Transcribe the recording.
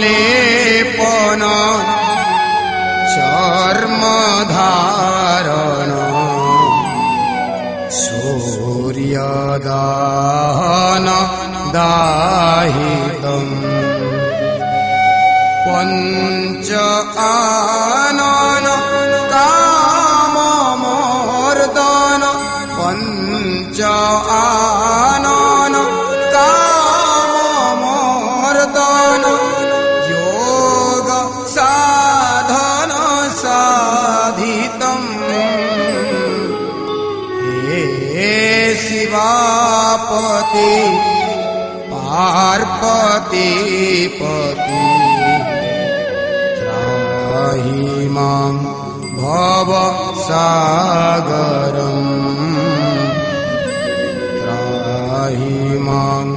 भस्मलेपन चर्मधारण सूर्यदाहन दाहितम् पंच आनन काममर्दन पंच आनन काममर्दन योग साधन साधितम् हे शिवापति पार्वतीपति त्राहि मां भवसागरम् त्राहि मां